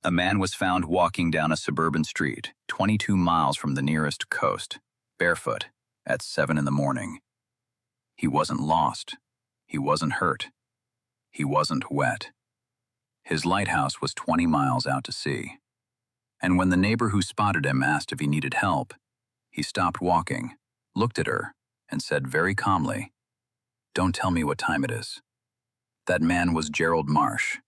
A man was found walking down a suburban street, 22 miles from the nearest coast, barefoot, at 7 in the morning. He wasn't lost. He wasn't hurt. He wasn't wet. His lighthouse was 20 miles out to sea. And when the neighbor who spotted him asked if he needed help, he stopped walking, looked at her, and said very calmly, "Don't tell me what time it is." That man was Gerald Marsh.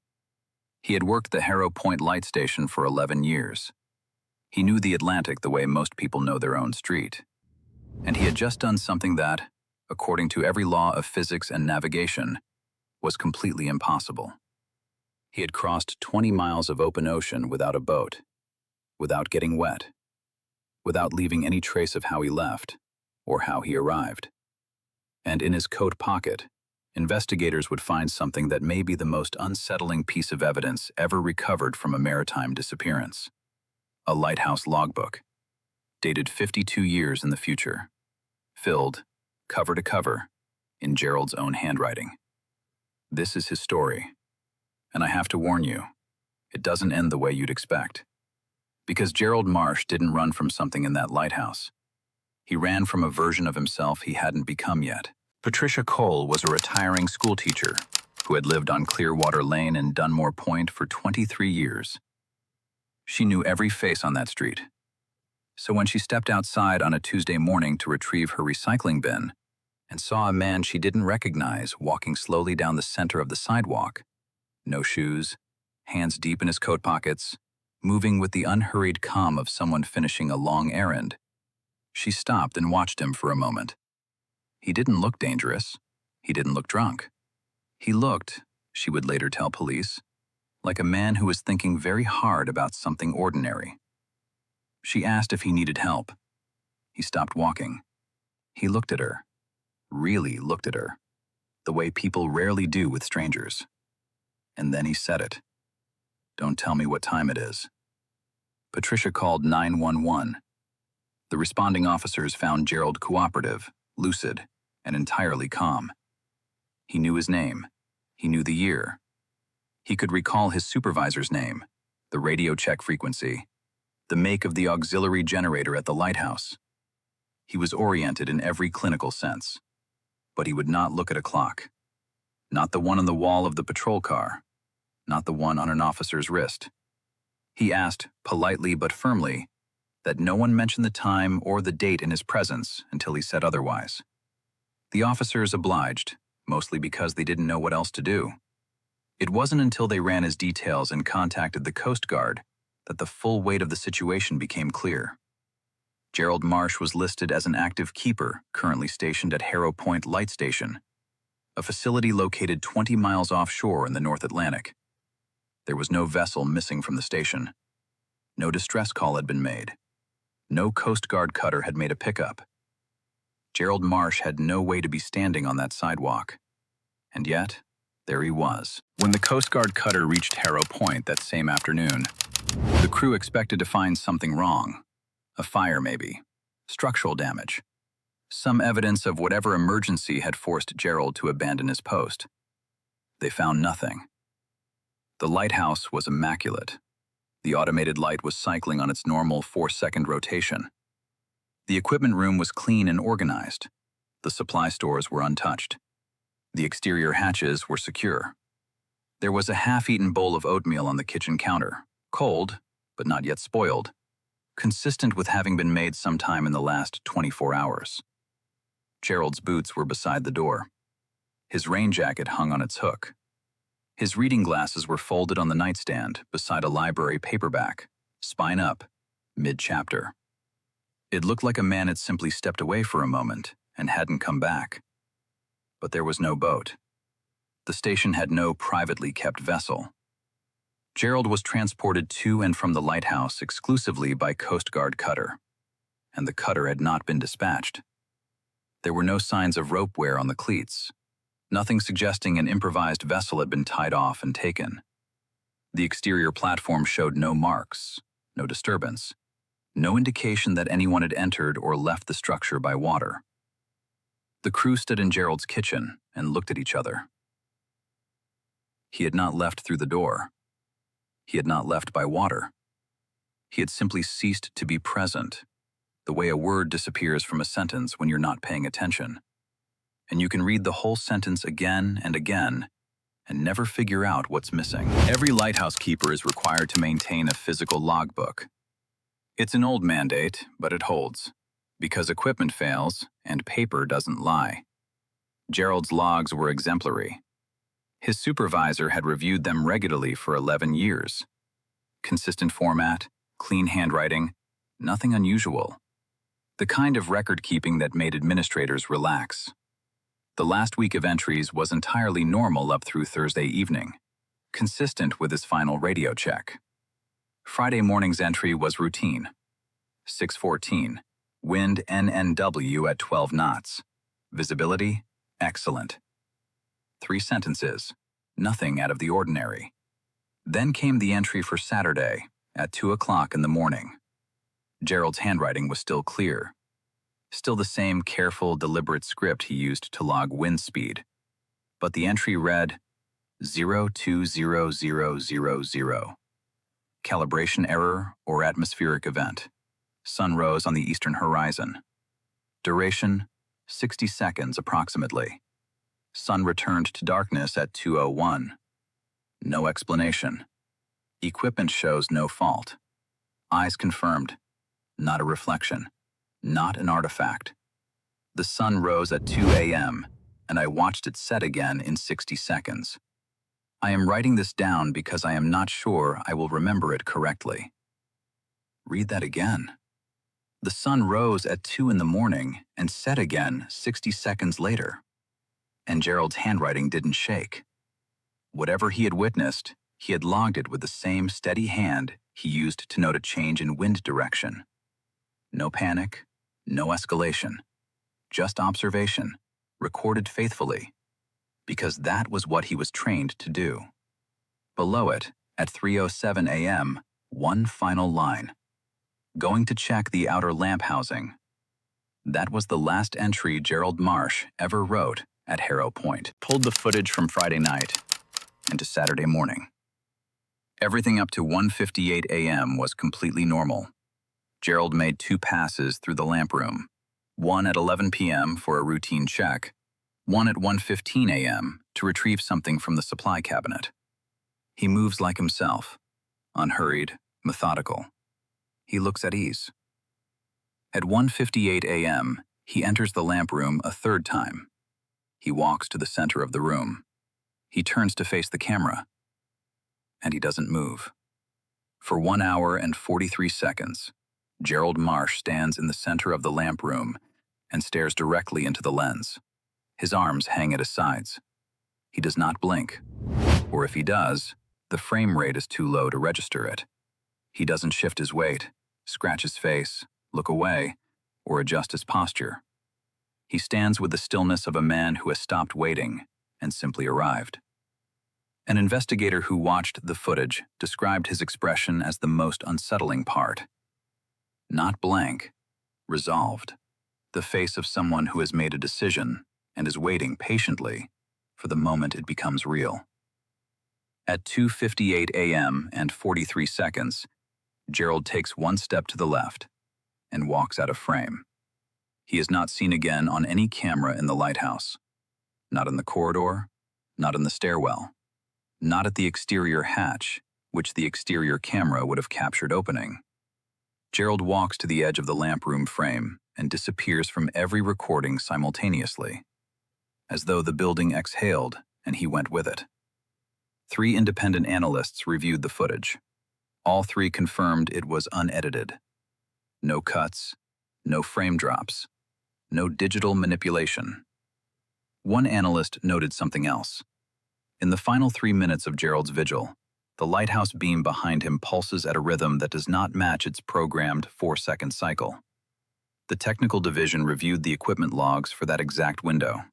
He had worked the Harrow Point Light Station for 11 years. He knew the Atlantic the way most people know their own street. And he had just done something that, according to every law of physics and navigation, was completely impossible. He had crossed 20 miles of open ocean without a boat, without getting wet, without leaving any trace of how he left or how he arrived. And in his coat pocket, investigators would find something that may be the most unsettling piece of evidence ever recovered from a maritime disappearance. A lighthouse logbook, dated 52 years in the future, filled, cover to cover, in Gerald's own handwriting. This is his story, and I have to warn you, it doesn't end the way you'd expect. Because Gerald Marsh didn't run from something in that lighthouse. He ran from a version of himself he hadn't become yet. Patricia Cole was a retiring schoolteacher who had lived on Clearwater Lane in Dunmore Point for 23 years. She knew every face on that street. So when she stepped outside on a Tuesday morning to retrieve her recycling bin and saw a man she didn't recognize walking slowly down the center of the sidewalk, no shoes, hands deep in his coat pockets, moving with the unhurried calm of someone finishing a long errand, she stopped and watched him for a moment. He didn't look dangerous. He didn't look drunk. He looked, she would later tell police, like a man who was thinking very hard about something ordinary. She asked if he needed help. He stopped walking. He looked at her, really looked at her, the way people rarely do with strangers. And then he said it. "Don't tell me what time it is." Patricia called 911. The responding officers found Gerald cooperative, lucid, and entirely calm. He knew his name. He knew the year. He could recall his supervisor's name, the radio check frequency, the make of the auxiliary generator at the lighthouse. He was oriented in every clinical sense. But he would not look at a clock. Not the one on the wall of the patrol car. Not the one on an officer's wrist. He asked, politely but firmly, that no one mention the time or the date in his presence until he said otherwise. The officers obliged, mostly because they didn't know what else to do. It wasn't until they ran his details and contacted the Coast Guard that the full weight of the situation became clear. Gerald Marsh was listed as an active keeper currently stationed at Harrow Point Light Station, a facility located 20 miles offshore in the North Atlantic. There was no vessel missing from the station. No distress call had been made. No Coast Guard cutter had made a pickup. Gerald Marsh had no way to be standing on that sidewalk. And yet, there he was. When the Coast Guard cutter reached Harrow Point that same afternoon, the crew expected to find something wrong. A fire, maybe. Structural damage. Some evidence of whatever emergency had forced Gerald to abandon his post. They found nothing. The lighthouse was immaculate. The automated light was cycling on its normal 4-second rotation. The equipment room was clean and organized. The supply stores were untouched. The exterior hatches were secure. There was a half-eaten bowl of oatmeal on the kitchen counter, cold, but not yet spoiled, consistent with having been made sometime in the last 24 hours. Gerald's boots were beside the door. His rain jacket hung on its hook. His reading glasses were folded on the nightstand beside a library paperback, spine up, mid-chapter. It looked like a man had simply stepped away for a moment and hadn't come back. But there was no boat. The station had no privately kept vessel. Gerald was transported to and from the lighthouse exclusively by Coast Guard cutter, and the cutter had not been dispatched. There were no signs of rope wear on the cleats, nothing suggesting an improvised vessel had been tied off and taken. The exterior platform showed no marks, no disturbance, no indication that anyone had entered or left the structure by water. The crew stood in Gerald's kitchen and looked at each other. He had not left through the door. He had not left by water. He had simply ceased to be present, the way a word disappears from a sentence when you're not paying attention. And you can read the whole sentence again and again and never figure out what's missing. Every lighthouse keeper is required to maintain a physical logbook. It's an old mandate, but it holds, because equipment fails and paper doesn't lie. Gerald's logs were exemplary. His supervisor had reviewed them regularly for 11 years. Consistent format, clean handwriting, nothing unusual. The kind of record-keeping that made administrators relax. The last week of entries was entirely normal up through Thursday evening, consistent with his final radio check. Friday morning's entry was routine. 6:14, wind NNW at 12 knots. Visibility, excellent. 3 sentences, nothing out of the ordinary. Then came the entry for Saturday at 2 o'clock in the morning. Gerald's handwriting was still clear. Still the same careful, deliberate script he used to log wind speed. But the entry read 020000. Calibration error or atmospheric event. Sun rose on the eastern horizon. Duration, 60 seconds approximately. Sun returned to darkness at 2:01. No explanation. Equipment shows no fault. Eyes confirmed. Not a reflection. Not an artifact. The sun rose at 2 a.m., and I watched it set again in 60 seconds. I am writing this down because I am not sure I will remember it correctly. Read that again. The sun rose at 2 in the morning and set again 60 seconds later. And Gerald's handwriting didn't shake. Whatever he had witnessed, he had logged it with the same steady hand he used to note a change in wind direction. No panic, no escalation, just observation, recorded faithfully, because that was what he was trained to do. Below it, at 3:07 a.m., one final line. Going to check the outer lamp housing. That was the last entry Gerald Marsh ever wrote at Harrow Point. Pulled the footage from Friday night into Saturday morning. Everything up to 1:58 a.m. was completely normal. Gerald made 2 passes through the lamp room, one at 11 p.m. for a routine check, one at 1:15 a.m. to retrieve something from the supply cabinet. He moves like himself, unhurried, methodical. He looks at ease. At 1:58 a.m., he enters the lamp room a 3rd time. He walks to the center of the room. He turns to face the camera, and he doesn't move. For 1 hour and 43 seconds, Gerald Marsh stands in the center of the lamp room and stares directly into the lens. His arms hang at his sides. He does not blink, or if he does, the frame rate is too low to register it. He doesn't shift his weight, scratch his face, look away, or adjust his posture. He stands with the stillness of a man who has stopped waiting and simply arrived. An investigator who watched the footage described his expression as the most unsettling part. Not blank, resolved. The face of someone who has made a decision and is waiting patiently for the moment it becomes real. At 2:58 a.m. and 43 seconds, Gerald takes 1 step to the left and walks out of frame. He is not seen again on any camera in the lighthouse. Not in the corridor, not in the stairwell, not at the exterior hatch, which the exterior camera would have captured opening. Gerald walks to the edge of the lamp room frame and disappears from every recording simultaneously, as though the building exhaled and he went with it. 3 independent analysts reviewed the footage. All 3 confirmed it was unedited. No cuts, no frame drops, no digital manipulation. One analyst noted something else. In the final 3 minutes of Gerald's vigil, the lighthouse beam behind him pulses at a rhythm that does not match its programmed 4-second cycle. The technical division reviewed the equipment logs for that exact window.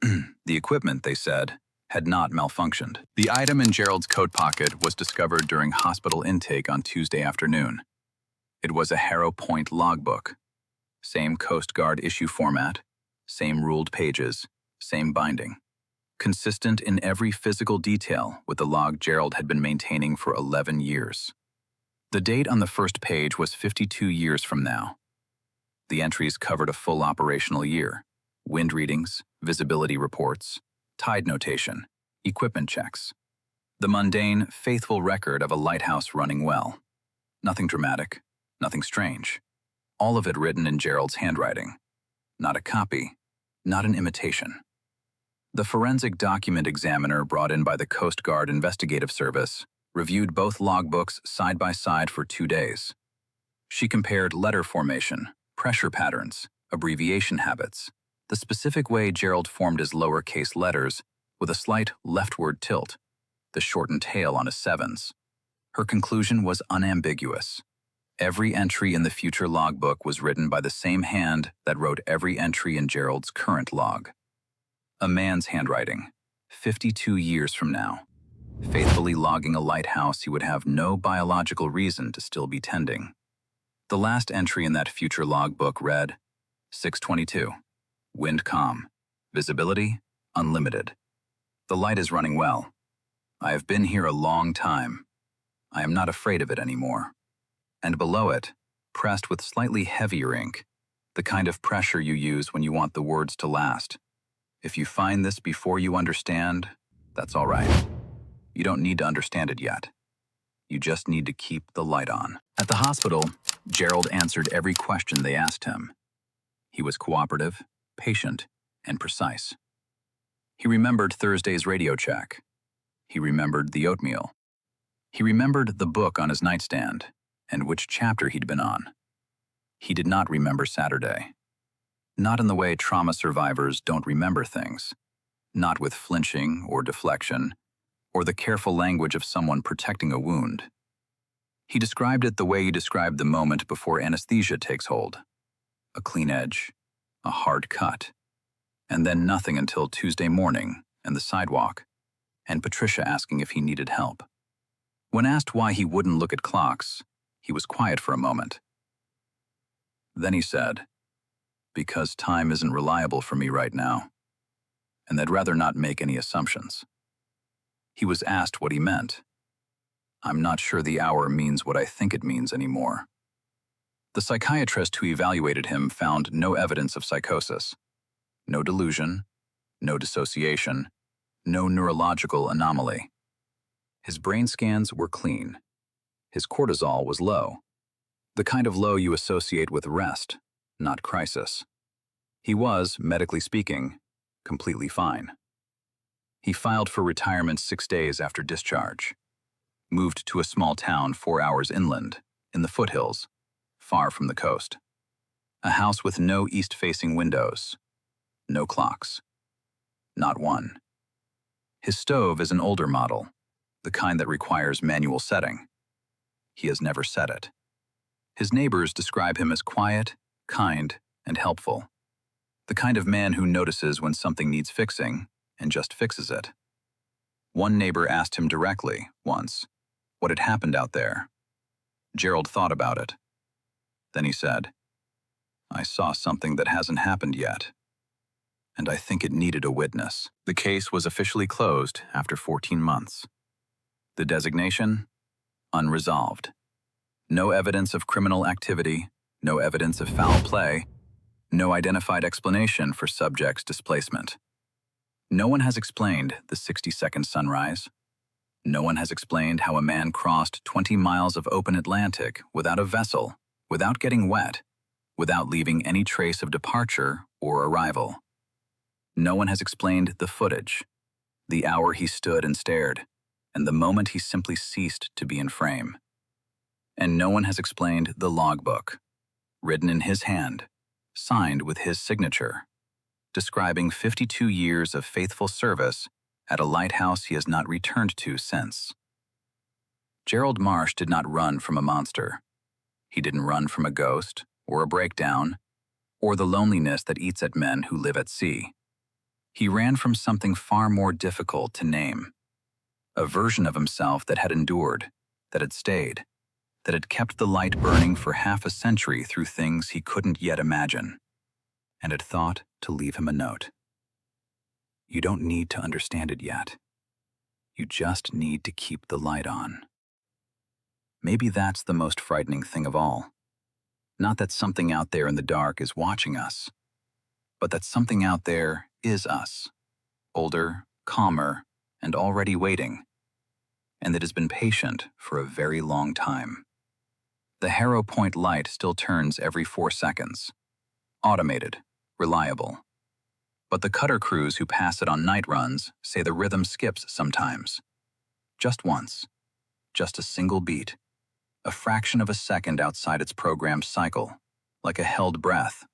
The equipment, they said, had not malfunctioned. The item in Gerald's coat pocket was discovered during hospital intake on Tuesday afternoon. It was a Harrow Point Logbook. Same Coast Guard issue format, same ruled pages, same binding. consistent in every physical detail with the log Gerald had been maintaining for 11 years. The date on the first page was 52 years from now. The entries covered a full operational year: wind readings, visibility reports, tide notation, equipment checks. The mundane, faithful record of a lighthouse running well. Nothing dramatic, nothing strange. All of it written in Gerald's handwriting. Not a copy, not an imitation. The forensic document examiner brought in by the Coast Guard Investigative Service reviewed both logbooks side by side for 2 days. She compared letter formation, pressure patterns, abbreviation habits, the specific way Gerald formed his lowercase letters with a slight leftward tilt, the shortened tail on his sevens. Her conclusion was unambiguous. Every entry in the future logbook was written by the same hand that wrote every entry in Gerald's current log. A man's handwriting, 52 years from now, faithfully logging a lighthouse he would have no biological reason to still be tending. The last entry in that future logbook read, 6:22, wind calm, visibility unlimited. The light is running well. I have been here a long time. I am not afraid of it anymore. And below it, pressed with slightly heavier ink, the kind of pressure you use when you want the words to last. If you find this before you understand, that's all right. You don't need to understand it yet. You just need to keep the light on. At the hospital, Gerald answered every question they asked him. He was cooperative, patient, and precise. He remembered Thursday's radio check. He remembered the oatmeal. He remembered the book on his nightstand and which chapter he'd been on. He did not remember Saturday. Not in the way trauma survivors don't remember things. Not with flinching or deflection, or the careful language of someone protecting a wound. He described it the way he described the moment before anesthesia takes hold. A clean edge, a hard cut, and then nothing until Tuesday morning and the sidewalk, and Patricia asking if he needed help. When asked why he wouldn't look at clocks, he was quiet for a moment. Then he said, "Because time isn't reliable for me right now, and I'd rather not make any assumptions." He was asked what he meant. "I'm not sure the hour means what I think it means anymore." The psychiatrist who evaluated him found no evidence of psychosis, no delusion, no dissociation, no neurological anomaly. His brain scans were clean. His cortisol was low, the kind of low you associate with rest, not crisis. He was, medically speaking, completely fine. He filed for retirement 6 days after discharge, moved to a small town 4 hours inland, in the foothills, far from the coast. A house with no east-facing windows, no clocks, not one. His stove is an older model, the kind that requires manual setting. He has never set it. His neighbors describe him as quiet, kind, and helpful. The kind of man who notices when something needs fixing and just fixes it. One neighbor asked him directly, once, what had happened out there. Gerald thought about it. Then he said, "I saw something that hasn't happened yet, and I think it needed a witness." The case was officially closed after 14 months. The designation? Unresolved. No evidence of criminal activity, no evidence of foul play, no identified explanation for subject's displacement. No one has explained the 60-second sunrise. No one has explained how a man crossed 20 miles of open Atlantic without a vessel, without getting wet, without leaving any trace of departure or arrival. No one has explained the footage, the hour he stood and stared, and the moment he simply ceased to be in frame. And no one has explained the logbook, written in his hand, signed with his signature, describing 52 years of faithful service at a lighthouse he has not returned to since. Gerald Marsh did not run from a monster. He didn't run from a ghost, or a breakdown, or the loneliness that eats at men who live at sea. He ran from something far more difficult to name. A version of himself that had endured, that had stayed, that had kept the light burning for half a century through things he couldn't yet imagine, and had thought to leave him a note. You don't need to understand it yet. You just need to keep the light on. Maybe that's the most frightening thing of all. Not that something out there in the dark is watching us, but that something out there is us, older, calmer, and already waiting, and that has been patient for a very long time. The Harrow Point light still turns every 4 seconds. Automated, reliable. But the cutter crews who pass it on night runs say the rhythm skips sometimes. Just once. Just a single beat. A fraction of a second outside its programmed cycle. Like a held breath.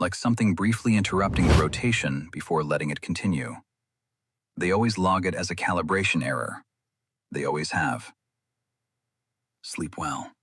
Like something briefly interrupting the rotation before letting it continue. They always log it as a calibration error. They always have. Sleep well.